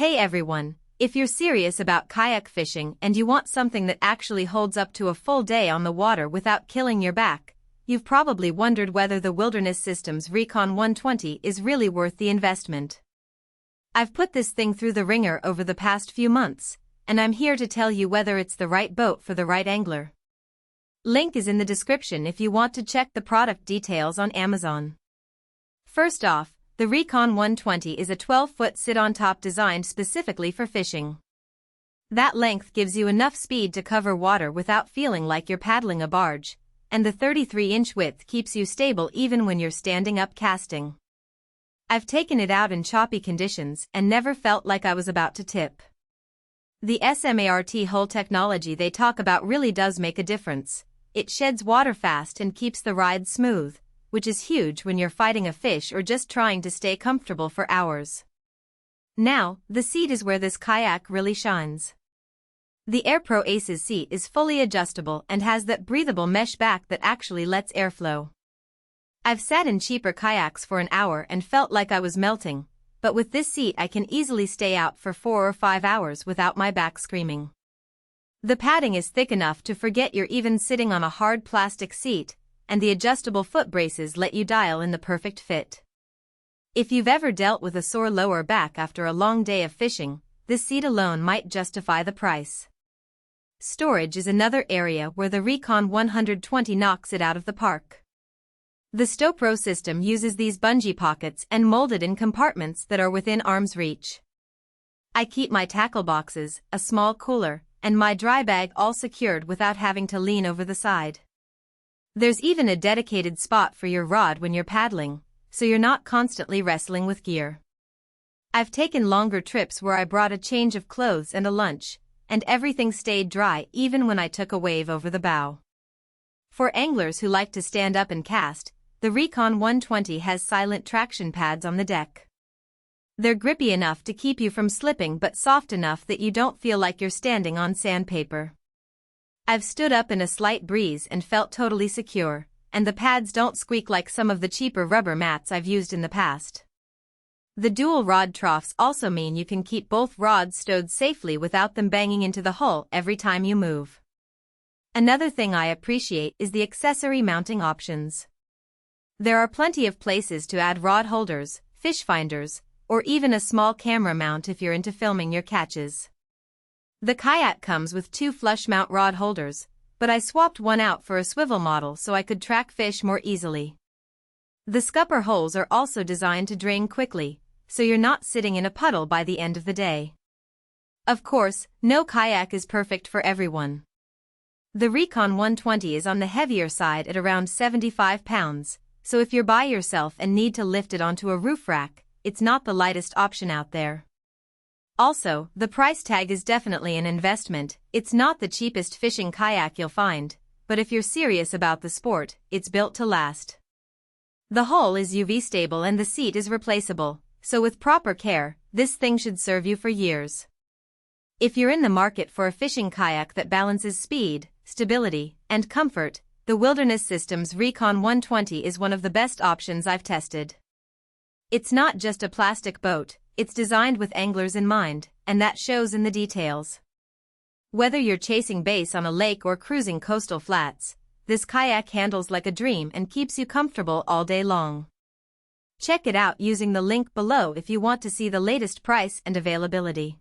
Hey everyone, if you're serious about kayak fishing and you want something that actually holds up to a full day on the water without killing your back, you've probably wondered whether the Wilderness Systems Recon 120 is really worth the investment. I've put this thing through the ringer over the past few months, and I'm here to tell you whether it's the right boat for the right angler. Link is in the description if you want to check the product details on Amazon. First off, the Recon 120 is a 12-foot sit-on-top designed specifically for fishing. That length gives you enough speed to cover water without feeling like you're paddling a barge, and the 33-inch width keeps you stable even when you're standing up casting. I've taken it out in choppy conditions and never felt like I was about to tip. The S.M.A.R.T hull technology they talk about really does make a difference. It sheds water fast and keeps the ride smooth, which is huge when you're fighting a fish or just trying to stay comfortable for hours. Now, the seat is where this kayak really shines. The AirPro ACES seat is fully adjustable and has that breathable mesh back that actually lets air flow. I've sat in cheaper kayaks for an hour and felt like I was melting, but with this seat I can easily stay out for 4 or 5 hours without my back screaming. The padding is thick enough to forget you're even sitting on a hard plastic seat, and the adjustable foot braces let you dial in the perfect fit. If you've ever dealt with a sore lower back after a long day of fishing, this seat alone might justify the price. Storage is another area where the Recon 120 knocks it out of the park. The StowPro system uses these bungee pockets and molded in compartments that are within arm's reach. I keep my tackle boxes, a small cooler, and my dry bag all secured without having to lean over the side. There's even a dedicated spot for your rod when you're paddling, so you're not constantly wrestling with gear. I've taken longer trips where I brought a change of clothes and a lunch, and everything stayed dry even when I took a wave over the bow. For anglers who like to stand up and cast, the Recon 120 has silent traction pads on the deck. They're grippy enough to keep you from slipping but soft enough that you don't feel like you're standing on sandpaper. I've stood up in a slight breeze and felt totally secure, and the pads don't squeak like some of the cheaper rubber mats I've used in the past. The dual rod troughs also mean you can keep both rods stowed safely without them banging into the hull every time you move. Another thing I appreciate is the accessory mounting options. There are plenty of places to add rod holders, fish finders, or even a small camera mount if you're into filming your catches. The kayak comes with 2 flush mount rod holders, but I swapped one out for a swivel model so I could track fish more easily. The scupper holes are also designed to drain quickly, so you're not sitting in a puddle by the end of the day. Of course, no kayak is perfect for everyone. The Recon 120 is on the heavier side at around 75 pounds, so if you're by yourself and need to lift it onto a roof rack, it's not the lightest option out there. Also, the price tag is definitely an investment. It's not the cheapest fishing kayak you'll find, but if you're serious about the sport, it's built to last. The hull is UV stable and the seat is replaceable, so with proper care, this thing should serve you for years. If you're in the market for a fishing kayak that balances speed, stability, and comfort, the Wilderness Systems Recon 120 is one of the best options I've tested. It's not just a plastic boat. It's designed with anglers in mind, and that shows in the details. Whether you're chasing bass on a lake or cruising coastal flats, this kayak handles like a dream and keeps you comfortable all day long. Check it out using the link below if you want to see the latest price and availability.